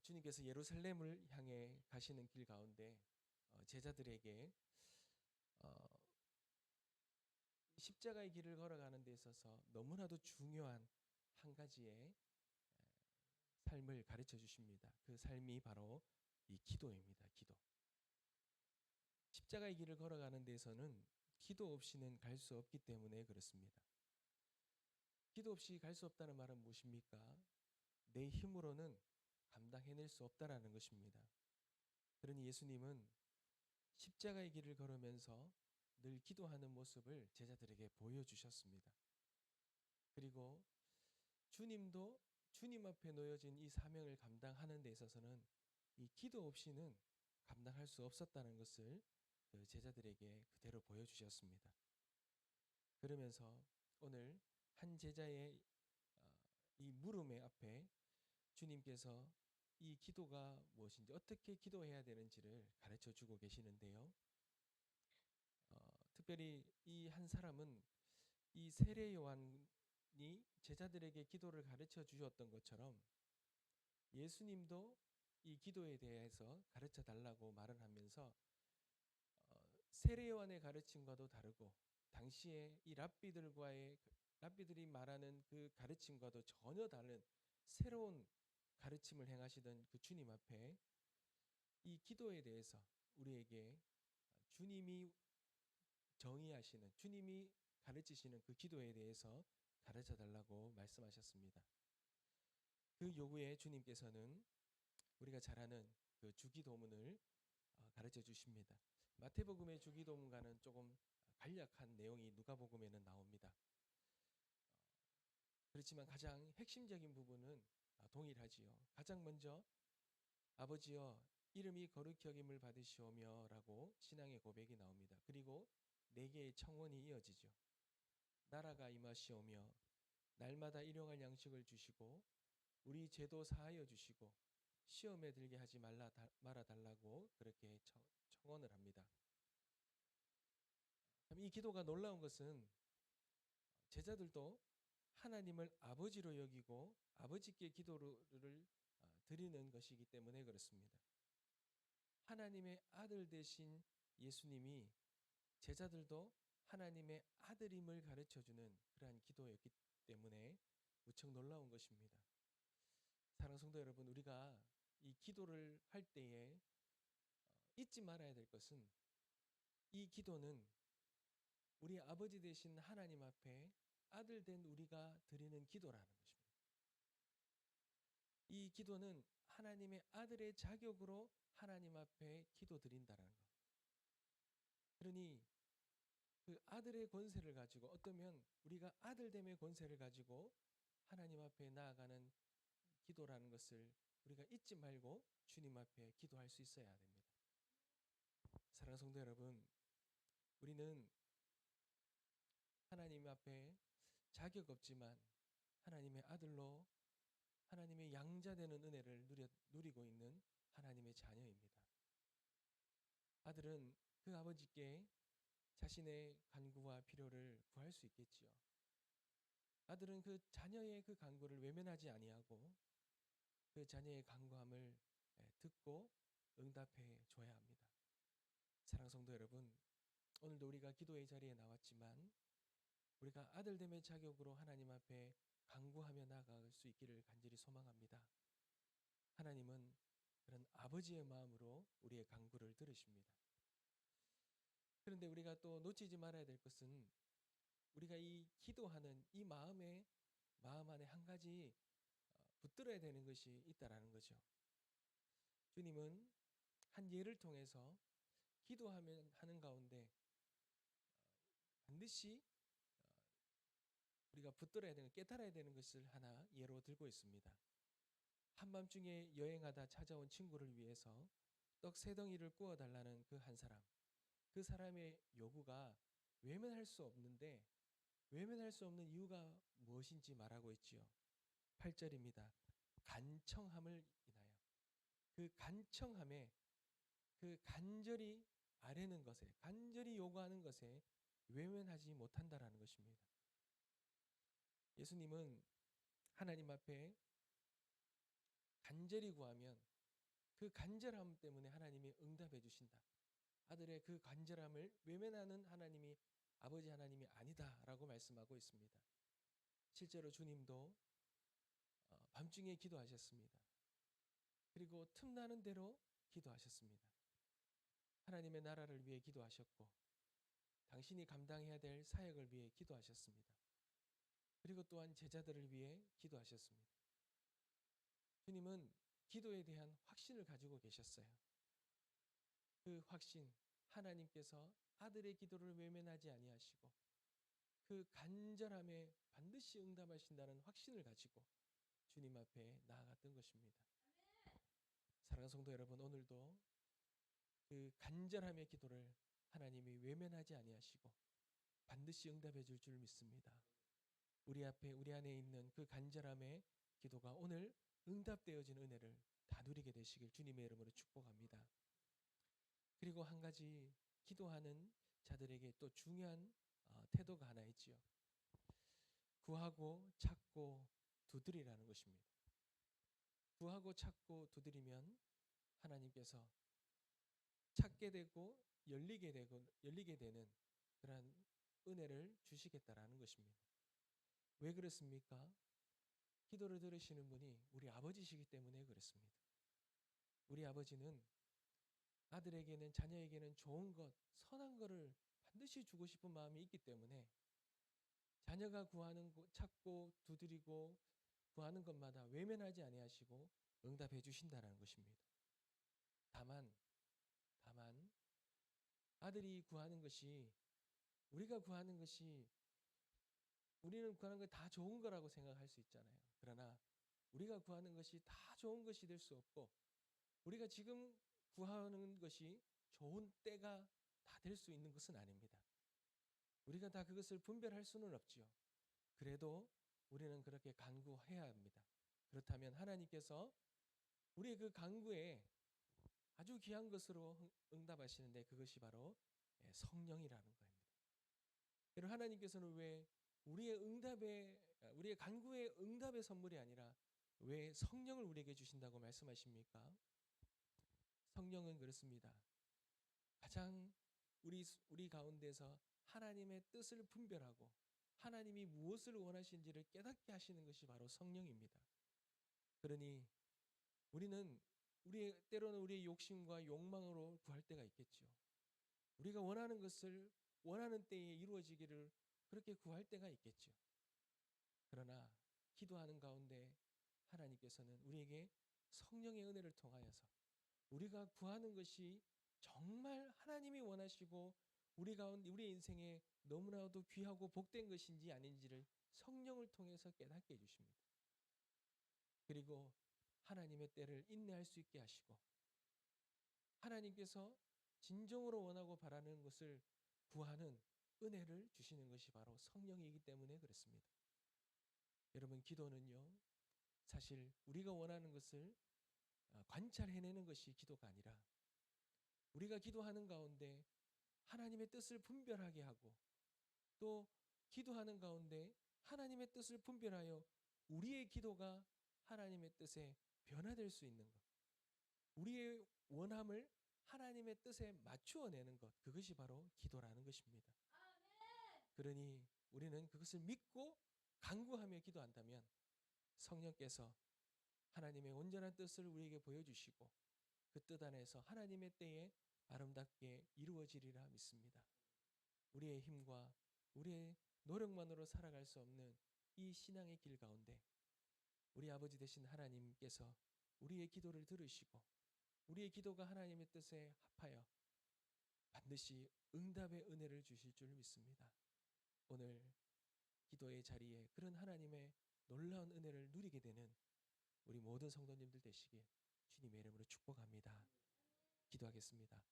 주님께서 예루살렘을 향해 가시는 길 가운데 제자들에게 어, 십자가의 길을 걸어가는 데 있어서 너무나도 중요한 한 가지의 삶을 가르쳐 주십니다. 그 삶이 바로 이 기도입니다. 기도. 십자가의 길을 걸어가는 데서는 기도 없이는 갈 수 없기 때문에 그렇습니다. 기도 없이 갈 수 없다는 말은 무엇입니까? 내 힘으로는 감당해낼 수 없다라는 것입니다. 그러니 예수님은 십자가의 길을 걸으면서 늘 기도하는 모습을 제자들에게 보여주셨습니다. 그리고 주님도 주님 앞에 놓여진 이 사명을 감당하는 데 있어서는 이 기도 없이는 감당할 수 없었다는 것을 그 제자들에게 그대로 보여주셨습니다. 그러면서 오늘 한 제자의 이 물음의 앞에 주님께서 이 기도가 무엇인지 어떻게 기도해야 되는지를 가르쳐 주고 계시는데요. 특별히 이 한 사람은 이 세례 요한이 제자들에게 기도를 가르쳐 주셨던 것처럼 예수님도 이 기도에 대해서 가르쳐 달라고 말을 하면서 세례 요한의 가르침과도 다르고 당시에 이 랍비들이 말하는 그 가르침과도 전혀 다른 새로운 가르침을 행하시던 그 주님 앞에 이 기도에 대해서 우리에게 주님이 정의하시는 주님이 가르치시는 그 기도에 대해서 가르쳐 달라고 말씀하셨습니다. 그 요구에 주님께서는 우리가 잘 아는 그 주기도문을 가르쳐 주십니다. 마태복음의 주기도문과는 조금 간략한 내용이 누가복음에는 나옵니다. 그렇지만 가장 핵심적인 부분은 동일하지요. 가장 먼저 아버지여 이름이 거룩히 여김을 받으시오며라고 신앙의 고백이 나옵니다. 그리고 네 개의 청원이 이어지죠. 나라가 임하시오며 날마다 일용할 양식을 주시고 우리 죄도 사하여 주시고 시험에 들게 하지 말아 달라고 그렇게 청원을 합니다. 이 기도가 놀라운 것은 제자들도 하나님을 아버지로 여기고 아버지께 기도를 드리는 것이기 때문에 그렇습니다. 하나님의 아들 되신 예수님이 제자들도 하나님의 아들임을 가르쳐주는 그러한 기도였기 때문에 무척 놀라운 것입니다. 사랑하는 성도 여러분, 우리가 이 기도를 할 때에 잊지 말아야 될 것은 이 기도는 우리 아버지 되신 하나님 앞에 아들 된 우리가 드리는 기도라는 것입니다. 이 기도는 하나님의 아들의 자격으로 하나님 앞에 기도 드린다는 것. 그러니 그 아들의 권세를 가지고 어쩌면 우리가 아들됨의 권세를 가지고 하나님 앞에 나아가는 기도라는 것을 우리가 잊지 말고 주님 앞에 기도할 수 있어야 됩니다. 사랑하는 성도 여러분, 우리는 하나님 앞에 자격 없지만 하나님의 아들로 하나님의 양자 되는 은혜를 누리고 있는 하나님의 자녀입니다. 아들은 그 아버지께 자신의 간구와 필요를 구할 수 있겠지요. 아들은 그 자녀의 그 간구를 외면하지 아니하고 그 자녀의 간구함을 듣고 응답해 줘야 합니다. 사랑하는 성도 여러분, 오늘도 우리가 기도의 자리에 나왔지만 우리가 아들됨의 자격으로 하나님 앞에 간구하며 나아갈 수 있기를 간절히 소망합니다. 하나님은 그런 아버지의 마음으로 우리의 간구를 들으십니다. 그런데 우리가 또 놓치지 말아야 될 것은 우리가 이 기도하는 이 마음 안에 한 가지 붙들어야 되는 것이 있다라는 거죠. 주님은 한 예를 통해서 기도하면 하는 가운데 반드시 우리가 붙들어야 되는 깨달아야 되는 것을 하나 예로 들고 있습니다. 한밤중에 여행하다 찾아온 친구를 위해서 떡 세 덩이를 구워 달라는 그 한 사람. 그 사람의 요구가 외면할 수 없는데 외면할 수 없는 이유가 무엇인지 말하고 있지요. 8절입니다. 간청함을 인하여. 그 간청함에 그 간절히 아뢰는 것에 간절히 요구하는 것에 외면하지 못한다라는 것입니다. 예수님은 하나님 앞에 간절히 구하면 그 간절함 때문에 하나님이 응답해 주신다. 아들의 그 간절함을 외면하는 하나님이 아버지 하나님이 아니다라고 말씀하고 있습니다. 실제로 주님도 밤중에 기도하셨습니다. 그리고 틈나는 대로 기도하셨습니다. 하나님의 나라를 위해 기도하셨고 당신이 감당해야 될 사역을 위해 기도하셨습니다. 그리고 또한 제자들을 위해 기도하셨습니다. 주님은 기도에 대한 확신을 가지고 계셨어요. 그 확신, 하나님께서 아들의 기도를 외면하지 아니하시고 그 간절함에 반드시 응답하신다는 확신을 가지고 주님 앞에 나아갔던 것입니다. 사랑하는 성도 여러분, 오늘도 그 간절함의 기도를 하나님이 외면하지 아니하시고 반드시 응답해 줄 줄 믿습니다. 우리 앞에 우리 안에 있는 그 간절함의 기도가 오늘 응답되어진 은혜를 다 누리게 되시길 주님의 이름으로 축복합니다. 그리고 한 가지 기도하는 자들에게 또 중요한 태도가 하나 있지요. 구하고 찾고 두드리라는 것입니다. 구하고 찾고 두드리면 하나님께서 찾게 되고 열리게 되는 그러한 은혜를 주시겠다라는 것입니다. 왜 그렇습니까? 기도를 들으시는 분이 우리 아버지시기 때문에 그렇습니다. 우리 아버지는 아들에게는 자녀에게는 좋은 것, 선한 것을 반드시 주고 싶은 마음이 있기 때문에 자녀가 구하는 것, 찾고 두드리고 구하는 것마다 외면하지 아니하시고 응답해 주신다는 것입니다. 다만 아들이 구하는 것이 우리가 구하는 것이 우리는 구하는 게 다 좋은 거라고 생각할 수 있잖아요. 그러나 우리가 구하는 것이 다 좋은 것이 될 수 없고 우리가 지금 구하는 것이 좋은 때가 다 될 수 있는 것은 아닙니다. 우리가 다 그것을 분별할 수는 없지요. 그래도 우리는 그렇게 간구해야 합니다. 그렇다면 하나님께서 우리의 그 간구에 아주 귀한 것으로 응답하시는데 그것이 바로 성령이라는 겁니다. 여러분 하나님께서는 왜 우리의 간구의 응답의 선물이 아니라 왜 성령을 우리에게 주신다고 말씀하십니까? 성령은 그렇습니다. 가장 우리 가운데서 하나님의 뜻을 분별하고 하나님이 무엇을 원하시는지를 깨닫게 하시는 것이 바로 성령입니다. 그러니 우리는 때로는 우리의 욕심과 욕망으로 구할 때가 있겠죠. 우리가 원하는 것을 원하는 때에 이루어지기를 그렇게 구할 때가 있겠죠. 그러나 기도하는 가운데 하나님께서는 우리에게 성령의 은혜를 통하여서 우리가 구하는 것이 정말 하나님이 원하시고 우리 가운데 우리의 인생에 너무나도 귀하고 복된 것인지 아닌지를 성령을 통해서 깨닫게 해주십니다. 그리고 하나님의 때를 인내할 수 있게 하시고 하나님께서 진정으로 원하고 바라는 것을 구하는 은혜를 주시는 것이 바로 성령이기 때문에 그렇습니다. 여러분 기도는요 사실 우리가 원하는 것을 관찰해내는 것이 기도가 아니라 우리가 기도하는 가운데 하나님의 뜻을 분별하게 하고 또 기도하는 가운데 하나님의 뜻을 분별하여 우리의 기도가 하나님의 뜻에 변화될 수 있는 것. 우리의 원함을 하나님의 뜻에 맞추어내는 것. 그것이 바로 기도라는 것입니다. 그러니 우리는 그것을 믿고 간구하며 기도한다면 성령께서 하나님의 온전한 뜻을 우리에게 보여주시고 그 뜻 안에서 하나님의 때에 아름답게 이루어지리라 믿습니다. 우리의 힘과 우리의 노력만으로 살아갈 수 없는 이 신앙의 길 가운데 우리 아버지 되신 하나님께서 우리의 기도를 들으시고 우리의 기도가 하나님의 뜻에 합하여 반드시 응답의 은혜를 주실 줄 믿습니다. 오늘 기도의 자리에 그런 하나님의 놀라운 은혜를 누리게 되는 우리 모든 성도님들 되시길 주님의 이름으로 축복합니다. 기도하겠습니다.